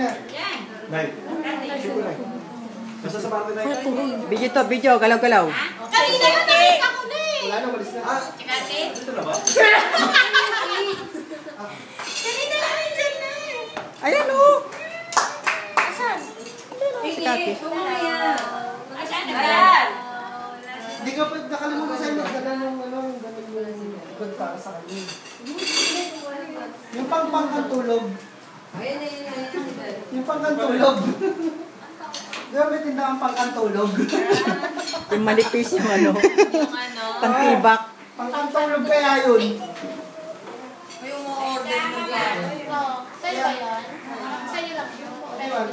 na. Nay. Basta sa parte na yun. Video to, video. Galaw-galaw. Kanina na nakita ko na eh. Wala na, walis na. Chikate? Ito na ba? Kanina na nandyan na eh. Ayan o. Asan? Si Kati. Asan na ba? Hindi ka pa nakalimutan sa'yo magdala ng ganun yung ikot para sa kanya. Yung pangpangkantulog. Yung pangkantulog. Di ba may tindang pangkantulog? Yung manipis yung ano. Yung ano? Pantibak. Pangkantulog kaya yun. Yung order mo yan. Sa'yo ba yan? Sa'yo lang yun. Ayun.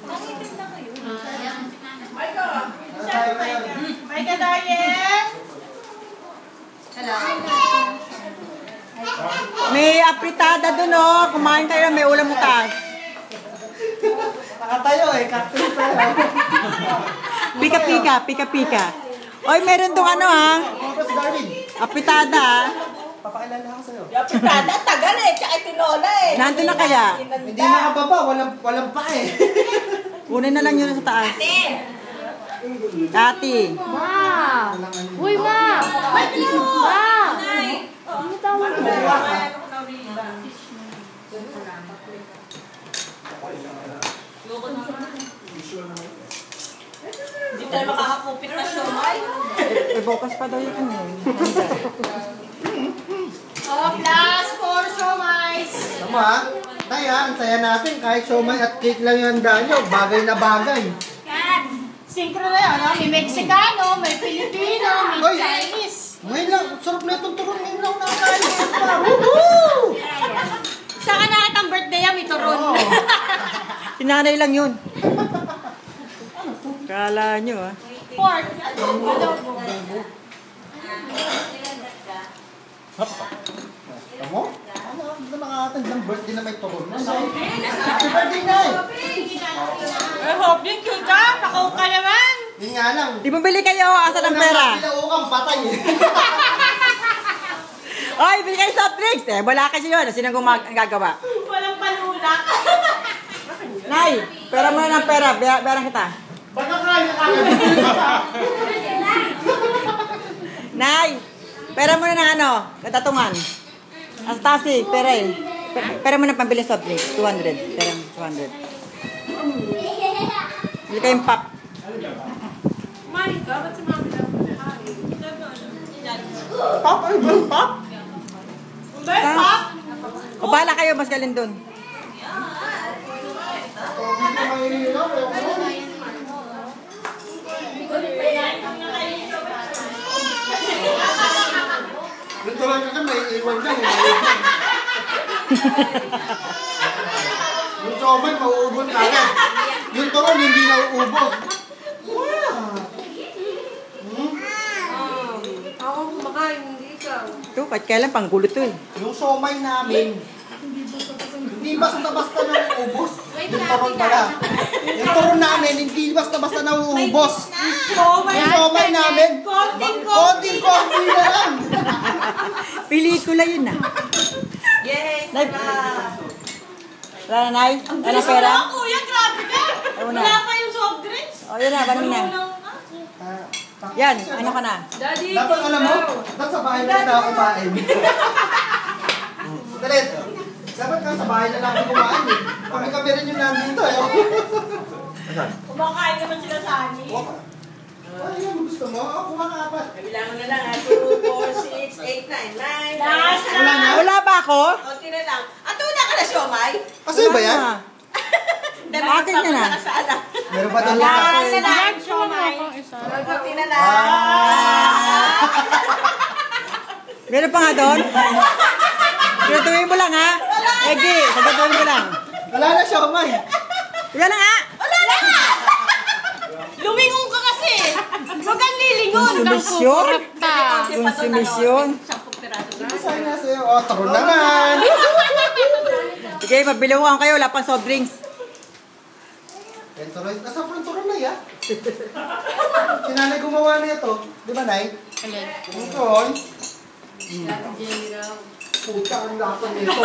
Nakitin na kayo. May ka diet! Hello. May apritada dun o. Kumain kayo, may ulam utas. Nakatayo eh, cocktail pa yun. Pika-pika, pika-pika. Oy, meron tong ano ha. Tapos Darwin, Apritada ha. papakilala ako sa'yo. Yung pitada, tagal eh. Tsaka tinola eh. Nandun na kaya? Hindi makababa, walang pa eh. Kunin na lang yun sa taas. Kati. Ma! Uy, ma! Ma! Ano tawag mo? Hindi tayo makakakupit na siomay. Bukas pa daw yun eh. Oh, plus 4 siomays. Tama ha? Tay ha, ang saya natin. Kahit siomay at cake lang yung handa nyo, bagay na bagay. Yan. Sinkro na yun, no? May Mexicano, may Filipino, may Oy! Chinese. Ngayon lang, sarap na itong turon. Ngayon lang nakakain ko pa. Woohoo! Saka na ang birthday yan, may turon. Oo. Sinanay lang yun. Kala nyo ah. Pork. Tamo? Ano? Hindi na nakakatandang birthday na may turon. Happy birthday na eh! I hope din kita. Nakaw ka naman. Yun nga lang. Di bumili kayo, asa ng pera? Pinaukang patay eh. Oy, bili kayo soft drinks. Eh, wala kasi yun. Sino ang gagawa? Walang palulak. Nay, pera mo na ng pera. Bayaran kita. Baka kaya kagad. Nay, pera mo na ng ano, katatungan. Astasi, pera eh. Pera mo na pambili soft drinks. 200. Pera 200. Bili kayong pop. Monica, ba't si Mami lang? Pop? Ay, ba? Pop? Pop? O bahala kayo, mas galing dun. Dito lang kasi may iwan dyan. Yung somay, mauubos ka na. Yung turon, hindi na uubos. Ako kumakain, hindi ikaw. Ito, kahit kailan panggulo to eh. Yung somay namin, hindi basta-basta na uubos. Yung turon pala. Yung turon namin, hindi basta-basta na uubos. Yung somay namin, konting-konti na lang. Pelikula yun ah. Yes! Nay, wala na, Nay? Wala na pera? Kuya, grabe ka! Ayaw na. Wala pa yung soft drinks. O, yun na, banin na. Yan, ano ka na? Daddy, Dapat alam mo, dapat sa bahay na lang ako kumain. Dalit, dapat ka sa bahay na lang ako kumain eh. Kami rin yung nandito eh. kumakain naman sila sa amin. Ay, ano gusto mo? Ako kumakapat. Kabilangan na lang, 2, 4, 6, 8, 9, 9. Last Wala na? Wala ba ako? Konti na lang. At una ka na, siomay? Kasi ba yan? Wala na. Akin na na. Meron ba doon Last ka? na lang, siomay. Konti na lang. Meron pa nga doon? Siguraduhin mo lang ha? Egi, siguraduhin mo lang. Wala na siya kumay. Wala na nga! Wala na! Lumingon ka kasi. Huwag kang lilingon. Konsumisyon? Konsumisyon? 10 piraso. Saan na sa'yo? O, turon naman. Sige, mabilawan kayo. Wala pang soft drinks. Yan, turon. Nasaan po yung turon na yan? Si nanay gumawa na ito. Di ba, Nay? Yung turon. Puta, ang lakas nito.